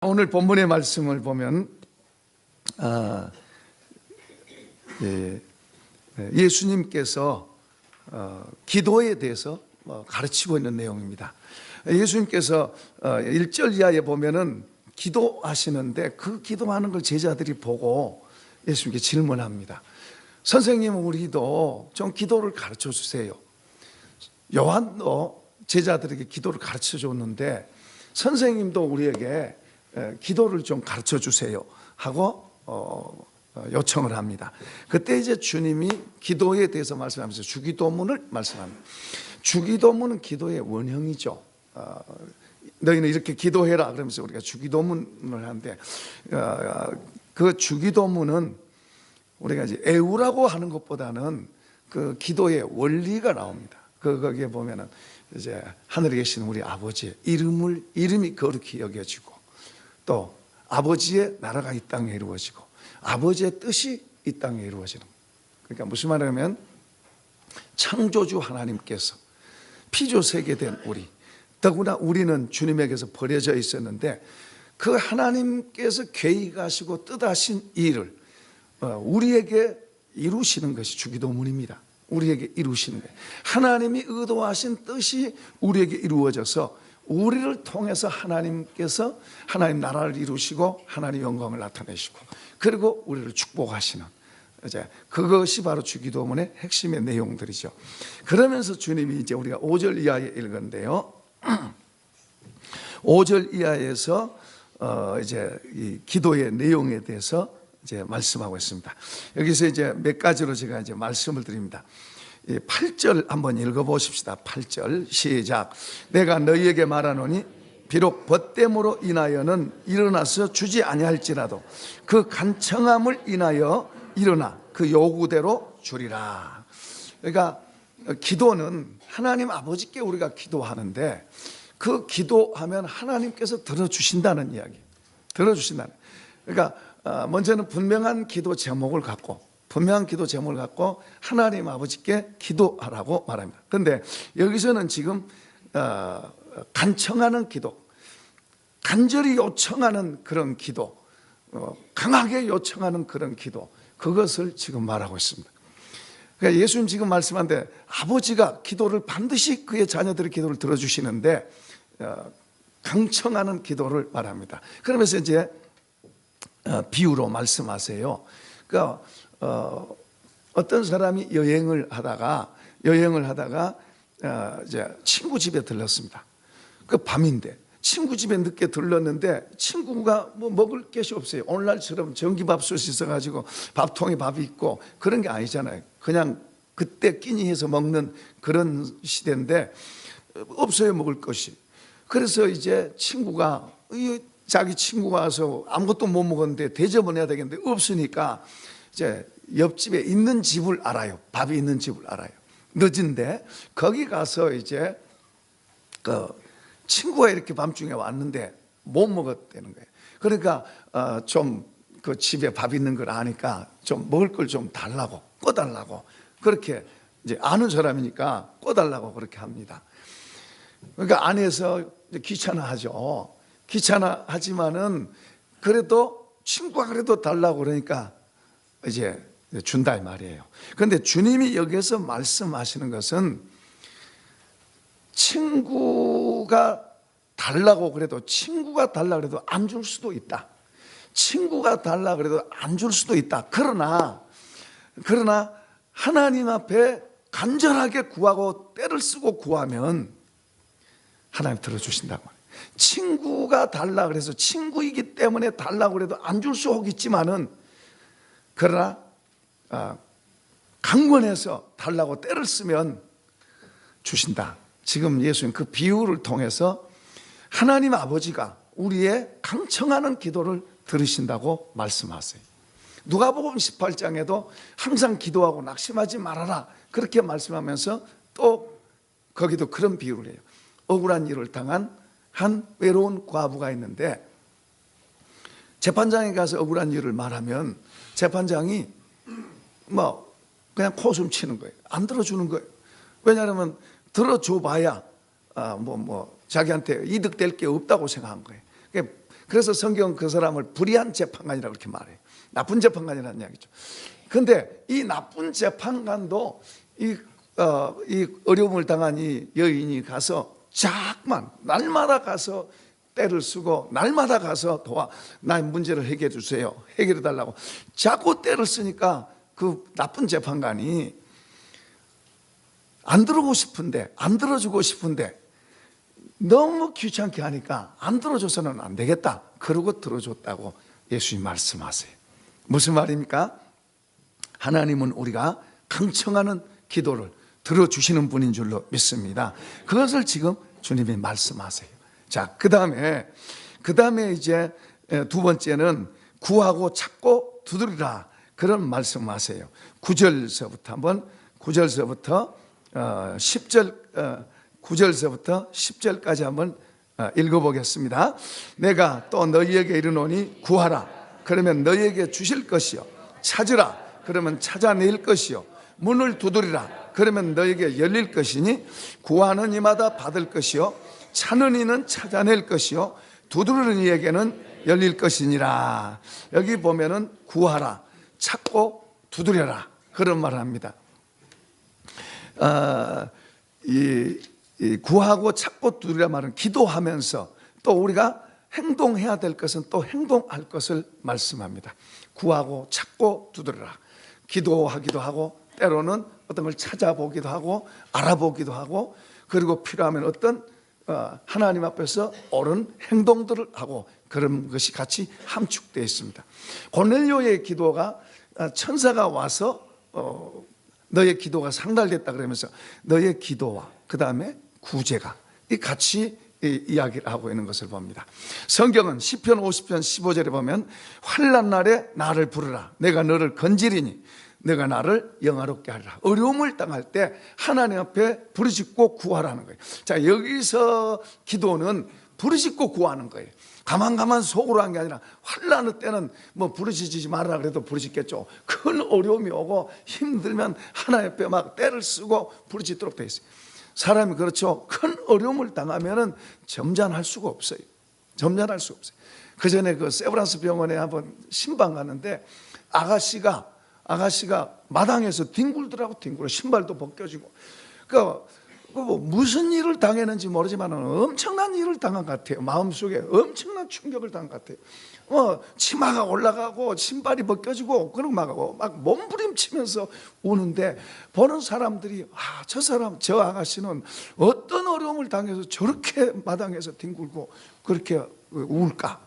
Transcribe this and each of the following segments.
오늘 본문의 말씀을 보면 예수님께서 기도에 대해서 가르치고 있는 내용입니다. 예수님께서 1절 이하에 보면은 기도하시는데 그 기도하는 걸 제자들이 보고 예수님께 질문합니다. 선생님, 우리도 좀 기도를 가르쳐 주세요. 요한도 제자들에게 기도를 가르쳐 줬는데 선생님도 우리에게 기도를 좀 가르쳐 주세요 하고 요청을 합니다. 그때 이제 주님이 기도에 대해서 말씀하면서 주기도문을 말씀합니다. 주기도문은 기도의 원형이죠. 너희는 이렇게 기도해라 그러면서 우리가 주기도문을 하는데 그 주기도문은 우리가 이제 애우라고 하는 것보다는 그 기도의 원리가 나옵니다. 거기에 보면은 이제 하늘에 계신 우리 아버지의 이름이 거룩히 여겨지고 또 아버지의 나라가 이 땅에 이루어지고 아버지의 뜻이 이 땅에 이루어지는. 그러니까 무슨 말이냐면 창조주 하나님께서 피조세계 된 우리, 더구나 우리는 주님에게서 버려져 있었는데 그 하나님께서 계획하시고 뜻하신 일을 우리에게 이루시는 것이 주기도문입니다. 우리에게 이루시는 거예요. 하나님이 의도하신 뜻이 우리에게 이루어져서 우리를 통해서 하나님께서 하나님 나라를 이루시고 하나님 영광을 나타내시고 그리고 우리를 축복하시는, 이제 그것이 바로 주기도문의 핵심의 내용들이죠. 그러면서 주님이 이제 우리가 5절 이하에 읽었는데요. 5절 이하에서 이제 이 기도의 내용에 대해서 이제 말씀하고 있습니다. 여기서 이제 몇 가지로 제가 이제 말씀을 드립니다. 8절 한번 읽어보십시다. 8절 시작. 내가 너희에게 말하노니 비록 벗됨으로 인하여는 일어나서 주지 아니할지라도 그 간청함을 인하여 일어나 그 요구대로 주리라. 그러니까 기도는 하나님 아버지께 우리가 기도하는데 그 기도하면 하나님께서 들어주신다는 이야기. 들어주신다는. 그러니까 먼저는 분명한 기도 제목을 갖고 하나님 아버지께 기도하라고 말합니다. 그런데 여기서는 지금 간청하는 기도, 간절히 요청하는 그런 기도, 강하게 요청하는 그런 기도, 그것을 지금 말하고 있습니다. 그러니까 예수님 지금 말씀하는데 아버지가 기도를 반드시 그의 자녀들의 기도를 들어주시는데 강청하는 기도를 말합니다. 그러면서 이제 비유로 말씀하세요. 그러니까 어떤 사람이 여행을 하다가 이제 친구 집에 들렀습니다. 그 밤인데 친구 집에 늦게 들렀는데 친구가 뭐 먹을 것이 없어요. 오늘날처럼 전기밥솥이 있어가지고 밥통에 밥이 있고 그런 게 아니잖아요. 그냥 그때 끼니 해서 먹는 그런 시대인데 없어요, 먹을 것이. 그래서 이제 자기 친구가 와서 아무것도 못 먹었는데 대접은 해야 되겠는데 없으니까 이제 옆집에 있는 집을 알아요. 밥이 있는 집을 알아요. 늦은데 거기 가서 이제 그 친구가 이렇게 밤중에 왔는데 못 먹었다는 거예요. 그러니까 좀 그 집에 밥 있는 걸 아니까 좀 먹을 걸 좀 달라고, 꺼달라고, 그렇게 이제 아는 사람이니까 꺼달라고 그렇게 합니다. 그러니까 안에서 귀찮아하죠. 귀찮아하지만은 그래도 친구가 그래도 달라고 그러니까 이제 준다 이 말이에요. 그런데 주님이 여기서 말씀하시는 것은 친구가 달라고 그래도 안 줄 수도 있다. 친구가 달라고 그래도 안 줄 수도 있다. 그러나 하나님 앞에 간절하게 구하고 때를 쓰고 구하면 하나님 들어주신다고. 친구가 달라 그래서 친구이기 때문에 달라고 그래도 안 줄 수 있지만은 그러나 강권해서 달라고 때를 쓰면 주신다. 지금 예수님 그 비유를 통해서 하나님 아버지가 우리의 강청하는 기도를 들으신다고 말씀하세요. 누가복음 18장에도 항상 기도하고 낙심하지 말아라 그렇게 말씀하면서 또 거기도 그런 비유를 해요. 억울한 일을 당한 한 외로운 과부가 있는데 재판장에 가서 억울한 일을 말하면 재판장이 뭐 그냥 코웃음 치는 거예요. 안 들어주는 거예요. 왜냐하면 들어줘 봐야 자기한테 이득될 게 없다고 생각한 거예요. 그래서 성경은 그 사람을 불의한 재판관이라고 그렇게 말해요. 나쁜 재판관이라는 이야기죠. 근데 이 나쁜 재판관도 이 어려움을 당한 이 여인이 가서 자꾸만 날마다 가서 때를 쓰고 날마다 가서 나의 문제를 해결해 주세요, 해결해 달라고 자꾸 때를 쓰니까 그 나쁜 재판관이 안 들어오고 싶은데, 안 들어주고 싶은데 너무 귀찮게 하니까 안 들어줘서는 안 되겠다, 그러고 들어줬다고 예수님 말씀하세요. 무슨 말입니까? 하나님은 우리가 강청하는 기도를 들어주시는 분인 줄로 믿습니다. 그것을 지금 주님이 말씀하세요. 자, 그 다음에 이제 두 번째는 구하고 찾고 두드리라, 그런 말씀하세요. 9절서부터 한번 9절서부터 10절까지 한번 읽어보겠습니다. 내가 또 너희에게 이르노니 구하라, 그러면 너희에게 주실 것이요, 찾으라, 그러면 찾아낼 것이요, 문을 두드리라, 그러면 너희에게 열릴 것이니 구하는 이마다 받을 것이요, 찾는 이는 찾아낼 것이요, 두드리는 이에게는 열릴 것이니라. 여기 보면은 구하라, 찾고 두드려라, 그런 말을 합니다. 이 구하고 찾고 두드리라 말은 기도하면서 또 우리가 행동해야 될 것은 또 행동할 것을 말씀합니다. 구하고 찾고 두드리라. 기도하기도 하고 때로는 어떤 걸 찾아보기도 하고 알아보기도 하고, 그리고 필요하면 어떤 하나님 앞에서 옳은 행동들을 하고, 그런 것이 같이 함축되어 있습니다. 고넬료의 기도가 천사가 와서 너의 기도가 상달됐다 그러면서 너의 기도와 그 다음에 구제가 이 같이 이야기를 하고 있는 것을 봅니다. 성경은 시편 50편 15절에 보면 환난 날에 나를 부르라, 내가 너를 건지리니 내가 나를 영화롭게 하리라. 어려움을 당할 때 하나님 앞에 부르짖고 구하라는 거예요. 자, 여기서 기도는 부르짖고 구하는 거예요. 가만 속으로 한 게 아니라 환난의 때는 뭐 부르짖지 말라 그래도 부르짖겠죠. 큰 어려움이 오고 힘들면 하나님 앞에 막 때를 쓰고 부르짖도록 되어 있어요. 사람이 그렇죠. 큰 어려움을 당하면은 점잖할 수가 없어요. 점잖할 수가 없어요. 그 전에 그 세브란스 병원에 한번 신방 갔는데 아가씨가 마당에서 뒹굴더라고. 신발도 벗겨지고. 뭐 무슨 일을 당했는지 모르지만 엄청난 일을 당한 것 같아요. 마음속에 엄청난 충격을 당한 것 같아요. 치마가 올라가고 신발이 벗겨지고 그런 막 몸부림치면서 우는데 보는 사람들이 저 아가씨는 어떤 어려움을 당해서 저렇게 마당에서 뒹굴고 그렇게 울까?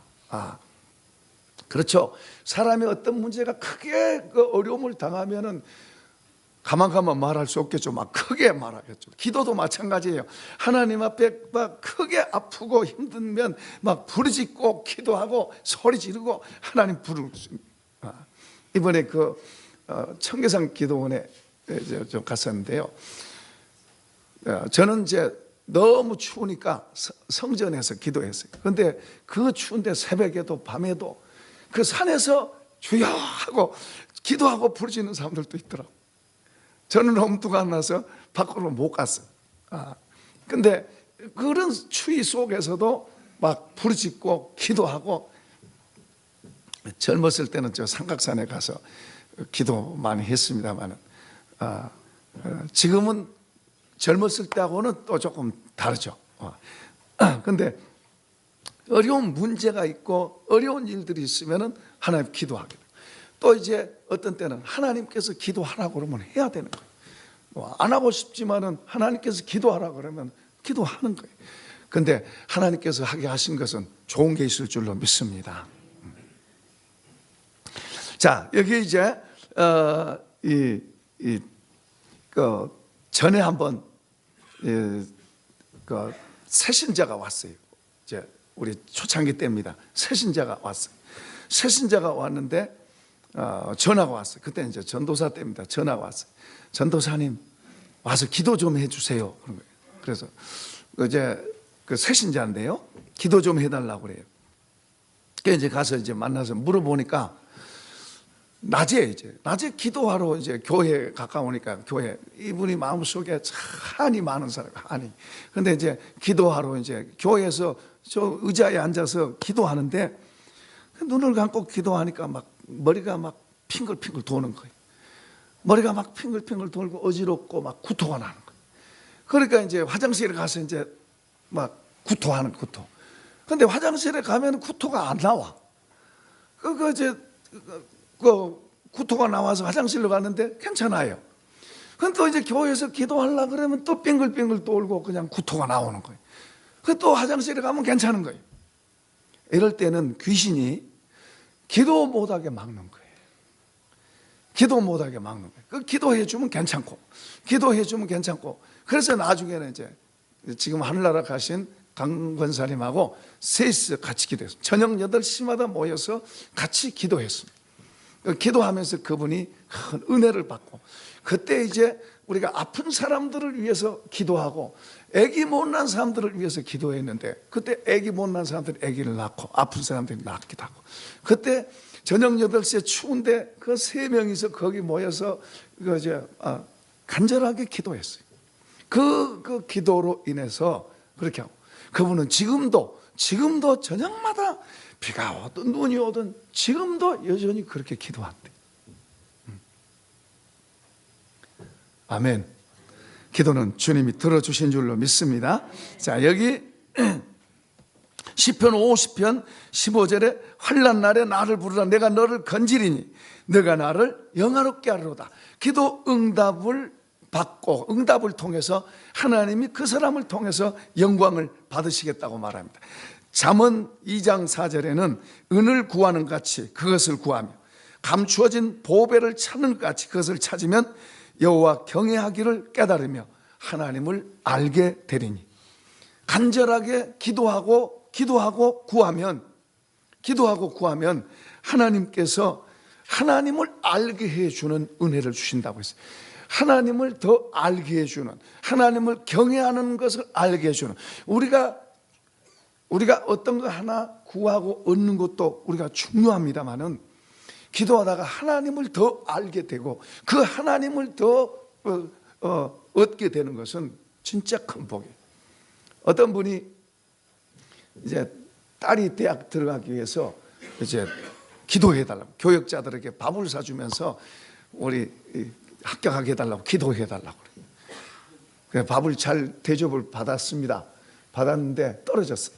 그렇죠. 사람이 어떤 문제가 크게 그 어려움을 당하면은 가만 말할 수 없겠죠. 막 크게 말하겠죠. 기도도 마찬가지예요. 하나님 앞에 막 크게 아프고 힘들면 막 부르짖고 기도하고 소리 지르고 하나님 부르십니다. 이번에 그 청계산 기도원에 좀 갔었는데요. 저는 이제 너무 추우니까 성전에서 기도했어요. 그런데 그 추운데 새벽에도 밤에도 그 산에서 주여 하고 기도하고 부르짖는 사람들도 있더라고요. 저는 엄두가 안 나서 밖으로 못 갔어요. 근데 그런 추위 속에서도 막 부르짖고 기도하고, 젊었을 때는 저 삼각산에 가서 기도 많이 했습니다만 지금은 젊었을 때하고는 또 조금 다르죠. 근데 어려운 문제가 있고 어려운 일들이 있으면 하나님 기도하게 돼요. 또 이제 어떤 때는 하나님께서 기도하라고 그러면 해야 되는 거예요. 안 하고 싶지만은 하나님께서 기도하라고 그러면 기도하는 거예요. 근데 하나님께서 하게 하신 것은 좋은 게 있을 줄로 믿습니다. 자, 여기 이제 전에 한번 새신자가 왔어요. 이제 우리 초창기 때입니다. 새신자가 왔어요. 새신자가 왔는데 전화가 왔어요. 그때 이제 전도사 때입니다. 전화가 왔어요. 전도사님 와서 기도 좀 해주세요. 그런 거예요. 그래서 이제 그 새신자인데요, 기도 좀 해달라고 그래요. 그래서 이제 가서 이제 만나서 물어보니까 낮에 기도하러 이제 교회에 가까우니까 교회 이분이 마음속에 한이 많은 사람 한이. 근데 이제 기도하러 이제 교회에서 저 의자에 앉아서 기도하는데 눈을 감고 기도하니까 막 머리가 막 핑글핑글 도는 거예요. 머리가 막 핑글핑글 돌고 어지럽고 막 구토가 나는 거예요. 그러니까 이제 화장실에 가서 이제 막 구토하는 구토. 근데 화장실에 가면 구토가 안 나와. 구토가 나와서 화장실로 갔는데 괜찮아요. 근데 또 이제 교회에서 기도하려고 그러면 또 빙글빙글 돌고 그냥 구토가 나오는 거예요. 또 화장실에 가면 괜찮은 거예요. 이럴 때는 귀신이 기도 못하게 막는 거예요. 기도 못하게 막는 거예요. 기도해 주면 괜찮고, 그래서 나중에는 이제 지금 하늘나라 가신 강 권사님하고 셋이서 같이 기도했어요. 저녁 8시마다 모여서 같이 기도했습니다. 기도하면서 그분이 큰 은혜를 받고, 그때 이제 우리가 아픈 사람들을 위해서 기도하고 아기 못난 사람들을 위해서 기도했는데, 그때 아기 못난 사람들이 아기를 낳고 아픈 사람들이 낫기도 하고, 그때 저녁 8시에 추운데 그 3명이서 거기 모여서 간절하게 기도했어요. 그 기도로 인해서 그렇게 하고, 그분은 지금도 저녁마다 비가 오든 눈이 오든 지금도 여전히 그렇게 기도한대. 아멘. 기도는 주님이 들어주신 줄로 믿습니다. 자, 여기 시편 50편 15절에 환난 날에 나를 부르라. 내가 너를 건지리니 너가 나를 영화롭게 하리로다. 기도 응답을 받고 응답을 통해서 하나님이 그 사람을 통해서 영광을 받으시겠다고 말합니다. 잠언 2장 4절에는 은을 구하는 같이 그것을 구하며 감추어진 보배를 찾는 것 같이 그것을 찾으면 여호와 경외하기를 깨달으며 하나님을 알게 되리니. 간절하게 기도하고 구하면 하나님께서 하나님을 알게 해주는 은혜를 주신다고 했어요. 하나님을 더 알게 해주는, 하나님을 경외하는 것을 알게 해주는, 우리가 어떤 거 하나 구하고 얻는 것도 우리가 중요합니다만은 기도하다가 하나님을 더 알게 되고 그 하나님을 더 얻게 되는 것은 진짜 큰 복이에요. 어떤 분이 이제 딸이 대학 들어가기 위해서 이제 기도해달라고, 교역자들에게 밥을 사주면서 우리 합격하게 해달라고 기도해달라고 그래요. 밥을 잘 대접을 받았는데 떨어졌어요.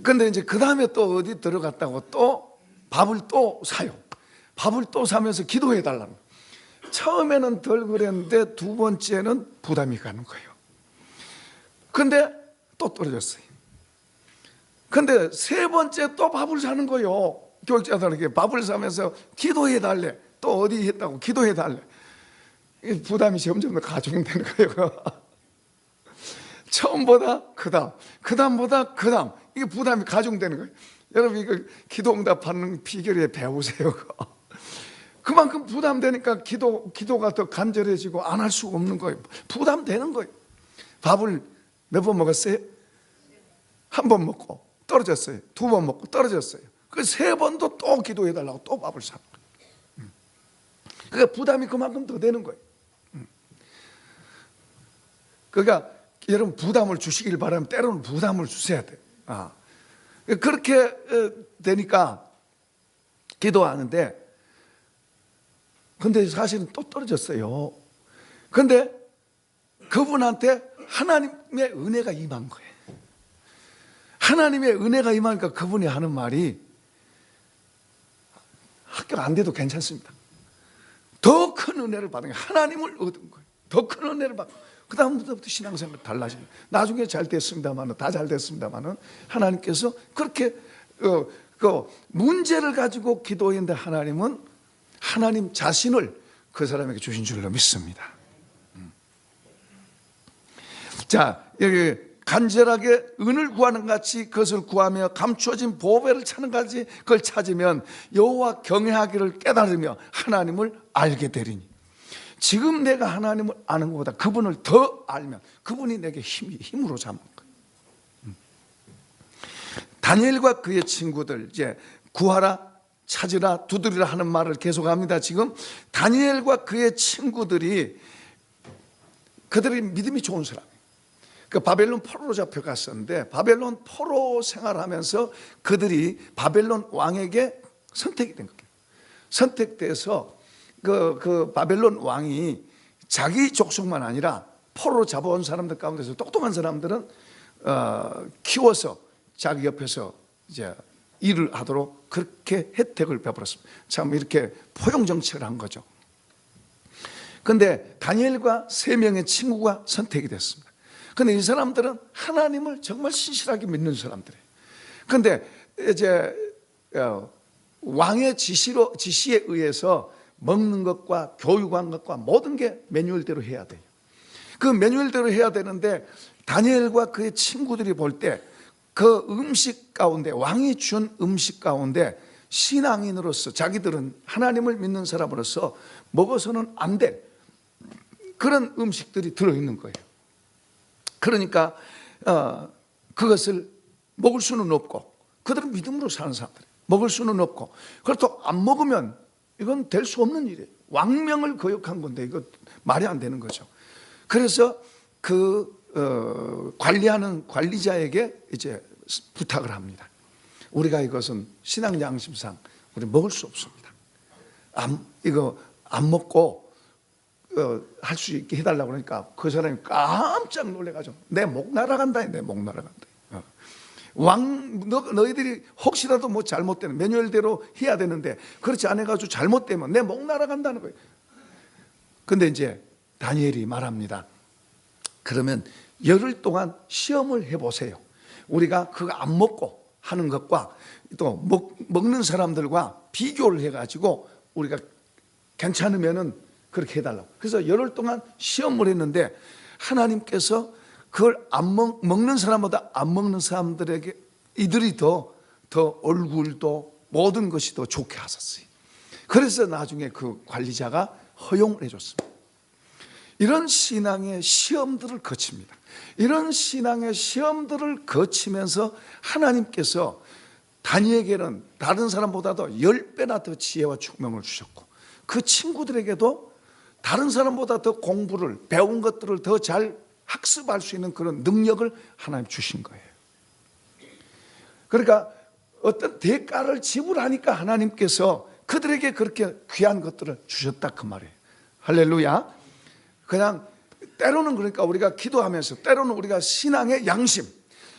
근데 이제 그 다음에 또 어디 들어갔다고 또 밥을 또 사요. 밥을 또 사면서 기도해달라고. 처음에는 덜 그랬는데 두 번째는 부담이 가는 거예요. 근데 또 떨어졌어요. 근데 세 번째 또 밥을 사는 거예요. 교육자들에게 밥을 사면서 기도해달래. 또 어디 했다고 기도해달래. 부담이 점점 더 가중되는 거예요. 처음보다 그다음보다 그다음, 이게 부담이 가중되는 거예요. 여러분 이거 기도 응답하는 비결에 배우세요. 그만큼 부담되니까 기도가 더 간절해지고 안 할 수가 없는 거예요. 부담되는 거예요. 밥을 몇 번 먹었어요? 한 번 먹고 떨어졌어요. 두 번 먹고 떨어졌어요. 그 세 번도 또 기도해달라고 또 밥을 사는 거예요. 그러니까 부담이 그만큼 더 되는 거예요. 그러니까 여러분 부담을 주시길 바라면 때로는 부담을 주셔야 돼요. 그렇게 되니까 기도하는데, 근데 사실은 또 떨어졌어요. 근데 그분한테 하나님의 은혜가 임한 거예요. 하나님의 은혜가 임하니까 그분이 하는 말이 합격 안 돼도 괜찮습니다. 더 큰 은혜를 받은 거예요. 하나님을 얻은 거예요. 더 큰 은혜를 받고 그 다음부터 신앙생활 달라지는 거예요. 나중에 잘 됐습니다만은, 다 잘 됐습니다만은 하나님께서 그렇게 그 문제를 가지고 기도했는데 하나님은 하나님 자신을 그 사람에게 주신 줄로 믿습니다. 자, 여기 간절하게 은을 구하는 같이 그것을 구하며 감추어진 보배를 찾는 같이 그걸 찾으면 여호와 경외하기를 깨달으며 하나님을 알게 되리니. 지금 내가 하나님을 아는 것보다 그분을 더 알면 그분이 내게 힘으로 잡는 거예요. 다니엘과 그의 친구들 이제 구하라 찾으라 두드리라 하는 말을 계속합니다. 지금 다니엘과 그의 친구들이 그들이 믿음이 좋은 사람이에요. 그 바벨론 포로로 잡혀갔었는데 바벨론 포로 생활하면서 그들이 바벨론 왕에게 선택이 된 거예요. 선택돼서 그 바벨론 왕이 자기 족속만 아니라 포로로 잡아온 사람들 가운데서 똑똑한 사람들은 키워서 자기 옆에서 이제 일을 하도록 그렇게 혜택을 베풀었습니다. 참 이렇게 포용 정책을 한 거죠. 그런데 다니엘과 3명의 친구가 선택이 됐습니다. 그런데 이 사람들은 하나님을 정말 신실하게 믿는 사람들이에요. 그런데 이제 왕의 지시에 의해서 먹는 것과 교육한 것과 모든 게 매뉴얼대로 해야 돼요. 그 매뉴얼대로 해야 되는데 다니엘과 그의 친구들이 볼 때 그 음식 가운데, 왕이 준 음식 가운데 신앙인으로서 자기들은 하나님을 믿는 사람으로서 먹어서는 안 될 그런 음식들이 들어있는 거예요. 그러니까 그것을 먹을 수는 없고, 그들은 믿음으로 사는 사람들이에요. 먹을 수는 없고, 그걸 또 안 먹으면 이건 될 수 없는 일이에요. 왕명을 거역한 건데 이거 말이 안 되는 거죠. 그래서 관리하는 관리자에게 이제 부탁을 합니다. 우리가 이것은 신앙 양심상 우리 먹을 수 없습니다. 이거 안 먹고 할 수 있게 해달라고 그러니까 그 사람이 깜짝 놀래가지고 내 목 날아간다, 내 목 날아간다. 너희들이 혹시라도 뭐 잘못되면 매뉴얼대로 해야 되는데 그렇지 않아가지고 잘못되면 내 목 날아간다는 거예요. 근데 이제 다니엘이 말합니다. 그러면 열흘 동안 시험을 해보세요. 우리가 그거 안 먹고 하는 것과 또 먹는 사람들과 비교를 해가지고 우리가 괜찮으면은 그렇게 해달라고. 그래서 열흘 동안 시험을 했는데 하나님께서 그걸 먹는 사람보다 안 먹는 사람들에게 이들이 더 얼굴도 모든 것이 더 좋게 하셨어요. 그래서 나중에 그 관리자가 허용을 해줬습니다. 이런 신앙의 시험들을 거칩니다. 이런 신앙의 시험들을 거치면서 하나님께서 다니엘에게는 다른 사람보다도 10배나 더 지혜와 총명을 주셨고 그 친구들에게도 다른 사람보다 더 공부를 배운 것들을 더 잘 학습할 수 있는 그런 능력을 하나님 주신 거예요. 그러니까 어떤 대가를 지불하니까 하나님께서 그들에게 그렇게 귀한 것들을 주셨다 그 말이에요. 할렐루야. 그냥 때로는 그러니까 우리가 기도하면서 때로는 우리가 신앙의 양심,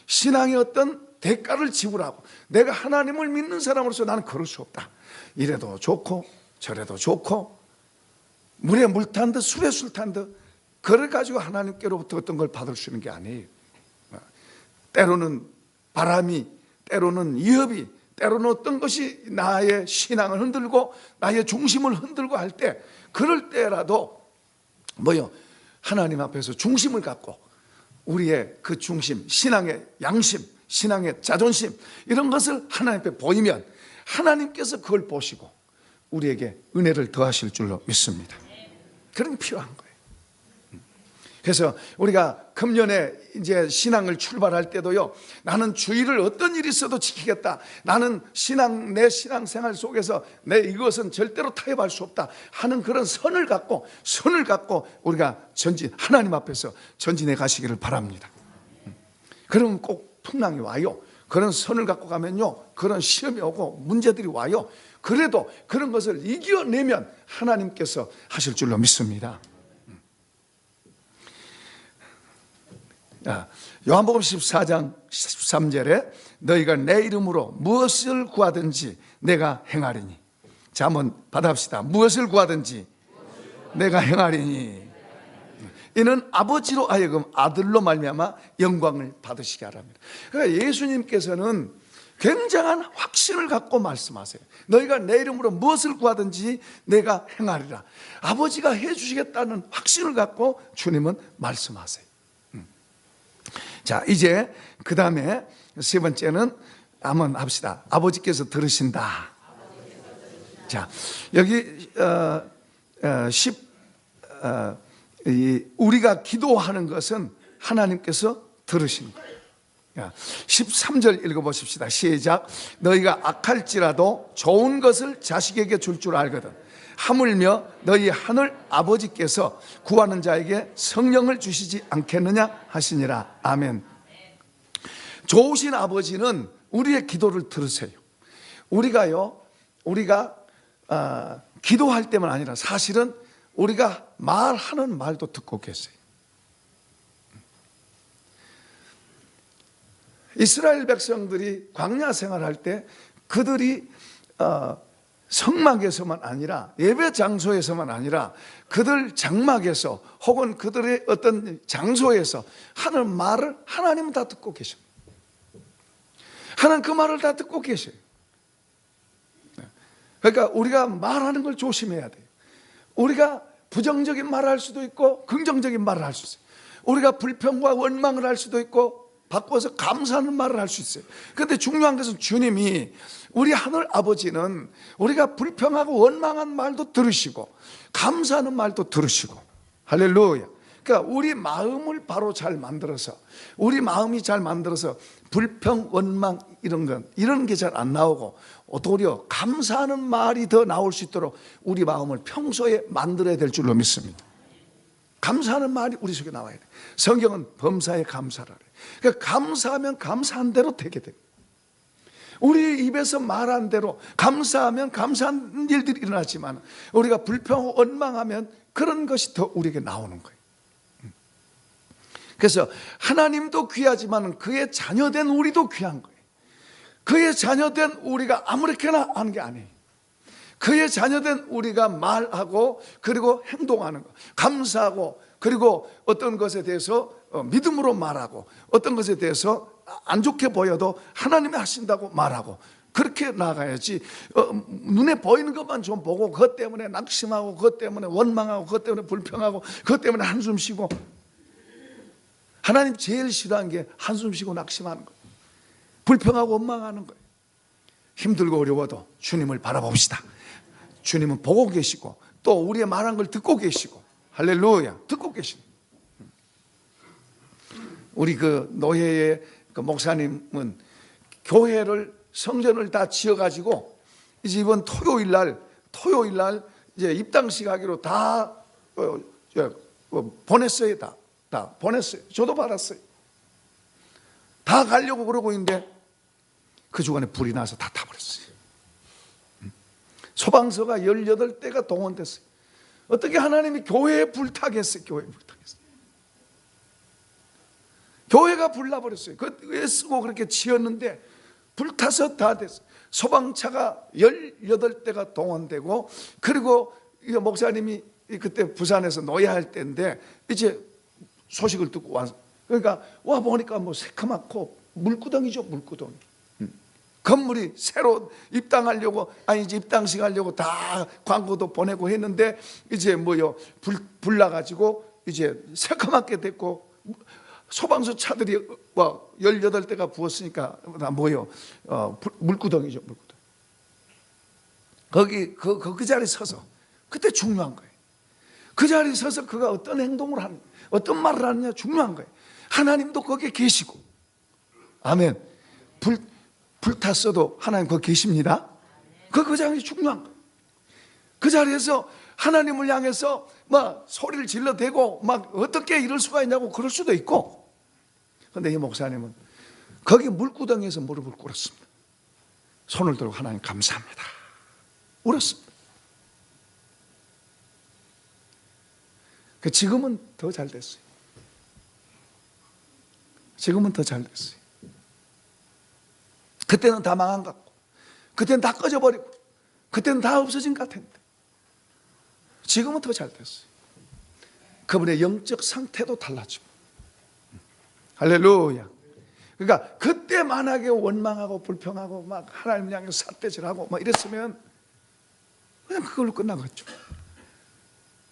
신앙의 어떤 대가를 지불하고 내가 하나님을 믿는 사람으로서 나는 그럴 수 없다. 이래도 좋고 저래도 좋고 물에 물 탄 듯 술에 술 탄 듯 그걸 가지고 하나님께로부터 어떤 걸 받을 수 있는 게 아니에요. 때로는 바람이, 때로는 위협이, 때로는 어떤 것이 나의 신앙을 흔들고 나의 중심을 흔들고 할 때 그럴 때라도 하나님 앞에서 중심을 갖고 우리의 그 중심, 신앙의 양심, 신앙의 자존심 이런 것을 하나님 앞에 보이면 하나님께서 그걸 보시고 우리에게 은혜를 더하실 줄로 믿습니다. 그런 게 필요한 거예요. 그래서 우리가 금년에 이제 신앙을 출발할 때도요, 나는 주일을 어떤 일이 있어도 지키겠다. 나는 내 신앙생활 속에서 내 이것은 절대로 타협할 수 없다 하는 그런 선을 갖고 우리가 하나님 앞에서 전진해 가시기를 바랍니다. 그러면 꼭 풍랑이 와요. 그런 선을 갖고 가면요, 그런 시험이 오고 문제들이 와요. 그래도 그런 것을 이겨내면 하나님께서 하실 줄로 믿습니다. 요한복음 14장 13절에 너희가 내 이름으로 무엇을 구하든지 내가 행하리니. 자, 한번 받아봅시다. 무엇을 구하든지 내가 행하리니. 이는 아버지로 하여금 아들로 말미암아 영광을 받으시게 하랍니다. 그러니까 예수님께서는 굉장한 확신을 갖고 말씀하세요. 너희가 내 이름으로 무엇을 구하든지 내가 행하리라. 아버지가 해주시겠다는 확신을 갖고 주님은 말씀하세요. 자, 이제 그 다음에 세 번째는 한번 합시다. 아버지께서 들으신다. 자, 여기 우리가 기도하는 것은 하나님께서 들으시는 거예요. 13절 읽어보십시다. 시작. 너희가 악할지라도 좋은 것을 자식에게 줄 줄 알거든. 하물며 너희 하늘 아버지께서 구하는 자에게 성령을 주시지 않겠느냐 하시니라. 아멘. 좋으신 아버지는 우리의 기도를 들으세요. 우리가 기도할 때만 아니라 사실은 우리가 말하는 말도 듣고 계세요. 이스라엘 백성들이 광야 생활할 때 그들이 성막에서만 아니라 예배 장소에서만 아니라 그들 장막에서 혹은 그들의 어떤 장소에서 하는 말을 하나님은 다 듣고 계셔요. 하나님 그 말을 다 듣고 계셔요. 그러니까 우리가 말하는 걸 조심해야 돼요. 우리가 부정적인 말을 할 수도 있고 긍정적인 말을 할 수 있어요. 우리가 불평과 원망을 할 수도 있고 바꿔서 감사하는 말을 할 수 있어요. 그런데 중요한 것은 주님이 우리 하늘 아버지는 우리가 불평하고 원망한 말도 들으시고 감사하는 말도 들으시고 할렐루야. 그러니까 우리 마음을 바로 잘 만들어서 우리 마음이 잘 만들어서 불평, 원망 이런 게 잘 안 나오고 도리어 감사하는 말이 더 나올 수 있도록 우리 마음을 평소에 만들어야 될 줄로 믿습니다. 감사하는 말이 우리 속에 나와야 돼. 성경은 범사에 감사를 해. 그러니까 감사하면 감사한 대로 되게 됩니다. 우리 입에서 말한 대로 감사하면 감사한 일들이 일어나지만 우리가 불평하고 원망하면 그런 것이 더 우리에게 나오는 거예요. 그래서 하나님도 귀하지만 그의 자녀된 우리도 귀한 거예요. 그의 자녀된 우리가 아무렇게나 하는 게 아니에요. 그의 자녀된 우리가 말하고 그리고 행동하는 것, 감사하고 그리고 어떤 것에 대해서 믿음으로 말하고 어떤 것에 대해서 안 좋게 보여도 하나님이 하신다고 말하고 그렇게 나가야지. 눈에 보이는 것만 좀 보고 그것 때문에 낙심하고 그것 때문에 원망하고 그것 때문에 불평하고 그것 때문에 한숨 쉬고. 하나님 제일 싫어하는 게 한숨 쉬고 낙심하는 거예요. 불평하고 원망하는 거예요. 힘들고 어려워도 주님을 바라봅시다. 주님은 보고 계시고 또 우리의 말한 걸 듣고 계시고 할렐루야, 듣고 계시고. 우리 그 노예의 그 목사님은 교회를 성전을 다 지어가지고 이제 이번 토요일 날 이제 입당식 하기로 다 보냈어요. 다 보냈어요. 저도 받았어요. 다 가려고 그러고 있는데 그 주간에 불이 나서 다 타버렸어요. 소방서가 18대가 동원됐어요. 어떻게 하나님이 교회에 불타겠어요? 교회에 불타겠어요. 교회가 불나버렸어요. 그 애쓰고 그렇게 지었는데 불타서 다 됐어요. 소방차가 18대가 동원되고 그리고 목사님이 그때 부산에서 노예할 때인데 이제 소식을 듣고 와서 그러니까 와 보니까 뭐 새카맣고 물구덩이죠, 물구덩이. 건물이 새로 입당하려고 이제 입당식 하려고 다 광고도 보내고 했는데 이제 불 나가지고 이제 새카맣게 됐고 소방서 차들이 18대가 부었으니까 다 물구덩이죠, 물구덩이. 거기 그 자리에 서서 그때 중요한 거예요. 그 자리에 서서 그가 어떤 행동을 하는, 어떤 말을 하느냐 중요한 거예요. 하나님도 거기에 계시고, 아멘. 불탔어도 하나님 거기 계십니다. 그 자리에 중요한 거예요. 그 자리에서 하나님을 향해서 막 소리를 질러대고 막 어떻게 이럴 수가 있냐고 그럴 수도 있고. 그런데 이 목사님은 거기 물구덩이에서 무릎을 꿇었습니다. 손을 들고 하나님 감사합니다. 울었습니다. 지금은 더 잘 됐어요. 지금은 더 잘 됐어요. 그때는 다 망한 것 같고 그때는 다 꺼져버리고 그때는 다 없어진 것 같았는데 지금은 더 잘 됐어요. 그분의 영적 상태도 달라지고. 할렐루야. 그러니까 그때 만약에 원망하고 불평하고 막 하나님 향해서 삿대질하고 막 이랬으면 그냥 그걸로 끝나겠죠.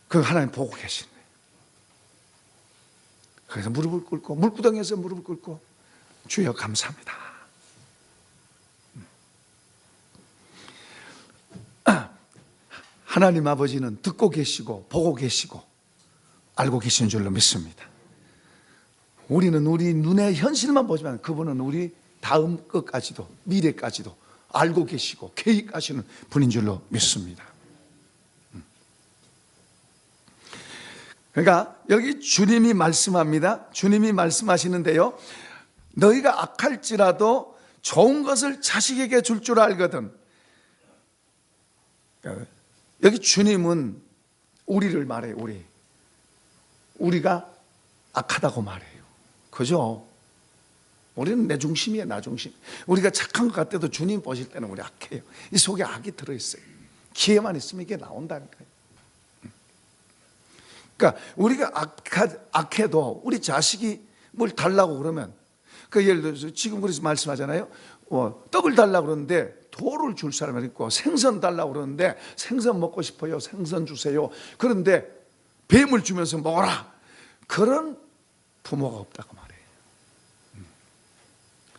그 하나님 보고 계시네. 그래서 무릎을 꿇고 물구덩이에서 무릎을 꿇고 주여 감사합니다. 하나님 아버지는 듣고 계시고 보고 계시고 알고 계신 줄로 믿습니다. 우리는 우리 눈의 현실만 보지만 그분은 우리 다음 것까지도, 미래까지도 알고 계시고 계획하시는 분인 줄로 믿습니다. 그러니까 여기 주님이 말씀합니다. 주님이 말씀하시는데요, 너희가 악할지라도 좋은 것을 자식에게 줄 줄 알거든. 여기 주님은 우리를 말해요. 우리가 악하다고 말해요. 그죠? 우리는 내 중심이에요. 나 중심. 우리가 착한 것 같아도 주님 보실 때는 우리 악해요. 이 속에 악이 들어있어요. 기회만 있으면 이게 나온다니까요. 그러니까 우리가 악해도 우리 자식이 뭘 달라고 그러면, 그 예를 들어서 지금 그래서 말씀하잖아요. 떡을 달라고 그러는데 돌을 줄 사람이 있고, 생선 달라고 그러는데 생선 먹고 싶어요, 생선 주세요. 그런데 뱀을 주면서 먹어라. 그런 부모가 없다고 말해요.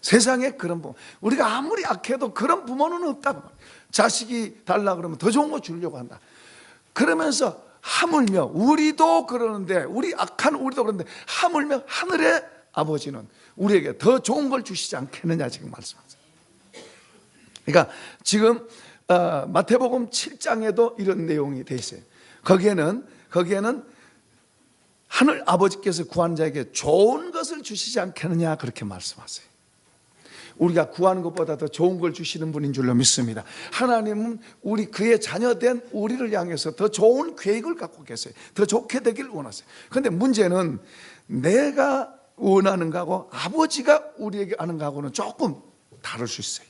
세상에 그런 부모, 우리가 아무리 악해도 그런 부모는 없다고 말해요. 자식이 달라고 그러면 더 좋은 거 주려고 한다. 그러면서 하물며 우리도 그러는데, 우리 악한 우리도 그러는데 하물며 하늘의 아버지는 우리에게 더 좋은 걸 주시지 않겠느냐 지금 말씀하세요. 그러니까 지금 마태복음 7장에도 이런 내용이 돼 있어요. 거기에는 하늘 아버지께서 구하는 자에게 좋은 것을 주시지 않겠느냐 그렇게 말씀하세요. 우리가 구하는 것보다 더 좋은 걸 주시는 분인 줄로 믿습니다. 하나님은 우리 그의 자녀된 우리를 향해서 더 좋은 계획을 갖고 계세요. 더 좋게 되길 원하세요. 그런데 문제는 내가 원하는 거하고 아버지가 우리에게 하는 거하고는 조금 다를 수 있어요.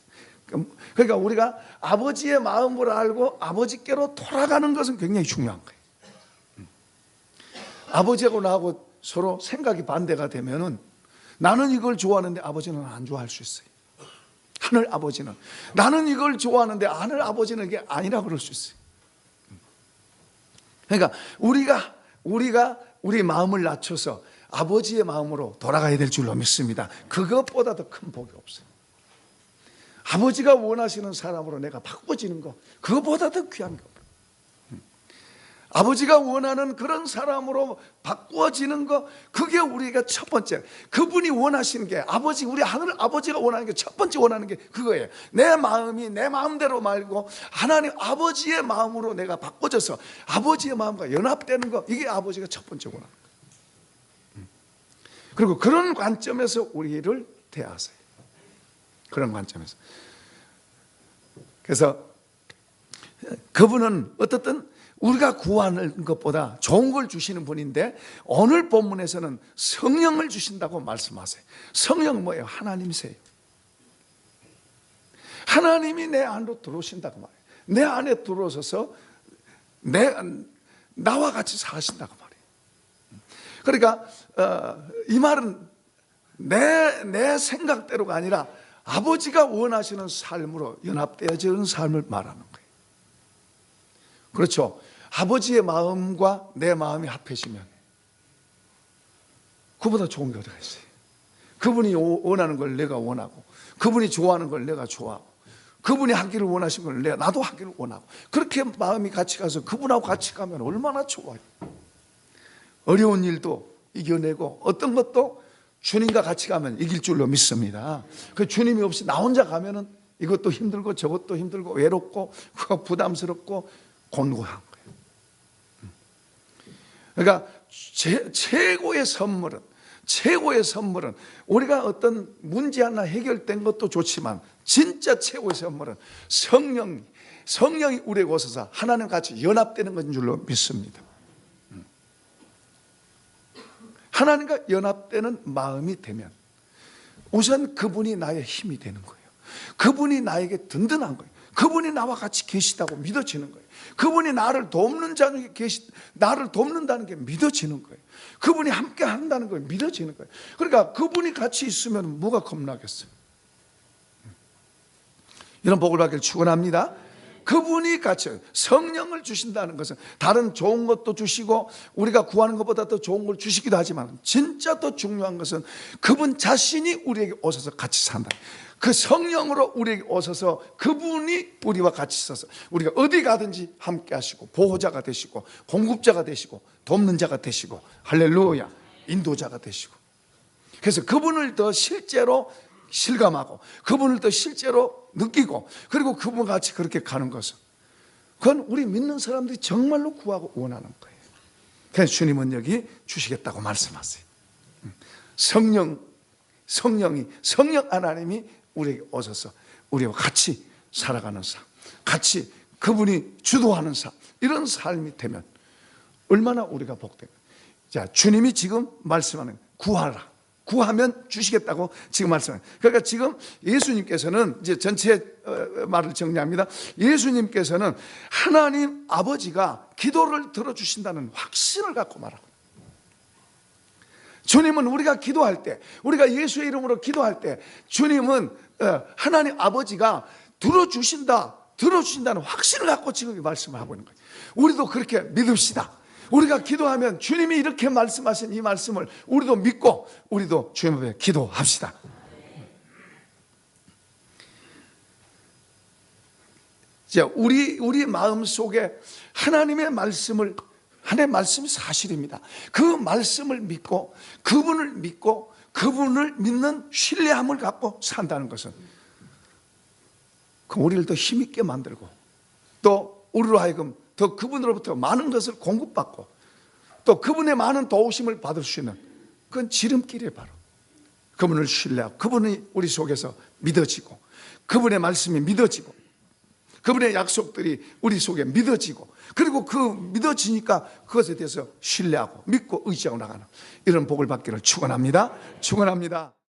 그러니까 우리가 아버지의 마음을 알고 아버지께로 돌아가는 것은 굉장히 중요한 거예요. 아버지하고 나하고 서로 생각이 반대가 되면은, 나는 이걸 좋아하는데 아버지는 안 좋아할 수 있어요. 하늘 아버지는 나는 이걸 좋아하는데 하늘 아버지는 이게 아니라 그럴 수 있어요. 그러니까 우리가 우리 마음을 낮춰서 아버지의 마음으로 돌아가야 될 줄로 믿습니다. 그것보다 더 큰 복이 없어요. 아버지가 원하시는 사람으로 내가 바꿔지는 거, 그것보다 더 귀한 거. 아버지가 원하는 그런 사람으로 바꿔지는 거, 그게 우리가 첫 번째. 그분이 원하시는 게, 우리 하늘 아버지가 원하는 게, 첫 번째 원하는 게 그거예요. 내 마음이 내 마음대로 말고 하나님 아버지의 마음으로 내가 바꿔져서 아버지의 마음과 연합되는 거, 이게 아버지가 첫 번째 원하는 거예요. 그리고 그런 관점에서 우리를 대하세요. 그런 관점에서. 그래서 그분은 어떻든 우리가 구하는 것보다 좋은 걸 주시는 분인데, 오늘 본문에서는 성령을 주신다고 말씀하세요. 성령은 뭐예요? 하나님이세요. 하나님이 내 안으로 들어오신다고 말해요. 내 안에 들어오셔서 나와 같이 사신다고 말해요. 그러니까 이 말은 내 생각대로가 아니라 아버지가 원하시는 삶으로 연합되어지는 삶을 말하는 거예요. 그렇죠. 아버지의 마음과 내 마음이 합해지면 그보다 좋은 게 어디가 있어요. 그분이 원하는 걸 내가 원하고, 그분이 좋아하는 걸 내가 좋아하고, 그분이 하기를 원하신 걸 나도 하기를 원하고, 그렇게 마음이 같이 가서 그분하고 같이 가면 얼마나 좋아요. 어려운 일도 이겨내고 어떤 것도 주님과 같이 가면 이길 줄로 믿습니다. 그 주님이 없이 나 혼자 가면은 이것도 힘들고 저것도 힘들고 외롭고 부담스럽고 곤고한 거예요. 그러니까 최고의 선물은 우리가 어떤 문제 하나 해결된 것도 좋지만, 진짜 최고의 선물은 성령이 우리에게 오셔서 하나님 같이 연합되는 것인 줄로 믿습니다. 하나님과 연합되는 마음이 되면 우선 그분이 나의 힘이 되는 거예요. 그분이 나에게 든든한 거예요. 그분이 나와 같이 계시다고 믿어지는 거예요. 그분이 나를 돕는다는 게 믿어지는 거예요. 그분이 함께 한다는 걸 믿어지는 거예요. 그러니까 그분이 같이 있으면 뭐가 겁나겠어요. 이런 복을 받기를 축원합니다. 그분이 같이 성령을 주신다는 것은 다른 좋은 것도 주시고 우리가 구하는 것보다 더 좋은 걸 주시기도 하지만, 진짜 더 중요한 것은 그분 자신이 우리에게 오셔서 같이 산다. 그 성령으로 우리에게 오셔서 그분이 우리와 같이 있어서 우리가 어디 가든지 함께 하시고, 보호자가 되시고, 공급자가 되시고, 돕는 자가 되시고, 할렐루야, 인도자가 되시고. 그래서 그분을 더 실제로 실감하고 그분을 더 실제로 느끼고 그리고 그분과 같이 그렇게 가는 것은 그건 우리 믿는 사람들이 정말로 구하고 원하는 거예요. 그래서 주님은 여기 주시겠다고 말씀하세요. 성령 하나님이 우리에게 오셔서 우리와 같이 살아가는 삶, 같이 그분이 주도하는 삶, 이런 삶이 되면 얼마나 우리가 복된가. 자, 주님이 지금 말씀하는 구하라, 구하면 주시겠다고 지금 말씀하는. 그러니까 지금 예수님께서는 이제 전체 말을 정리합니다. 예수님께서는 하나님 아버지가 기도를 들어주신다는 확신을 갖고 말하고, 주님은 우리가 기도할 때, 우리가 예수의 이름으로 기도할 때 주님은 하나님 아버지가 들어주신다는 확신을 갖고 지금 말씀을 하고 있는 거예요. 우리도 그렇게 믿읍시다. 우리가 기도하면 주님이 이렇게 말씀하신 이 말씀을 우리도 믿고 우리도 주님 앞에 기도합시다. 자, 우리 마음 속에 하나님의 말씀이 사실입니다. 그 말씀을 믿고 그분을 믿는 신뢰함을 갖고 산다는 것은 우리를 더 힘있게 만들고 또 우리로 하여금 더 그분으로부터 많은 것을 공급받고 또 그분의 많은 도우심을 받을 수 있는 그건 지름길이에요. 바로 그분을 신뢰하고 그분이 우리 속에서 믿어지고 그분의 말씀이 믿어지고 그분의 약속들이 우리 속에 믿어지고 그리고 그 믿어지니까 그것에 대해서 신뢰하고 믿고 의지하고 나가는 이런 복을 받기를 축원합니다.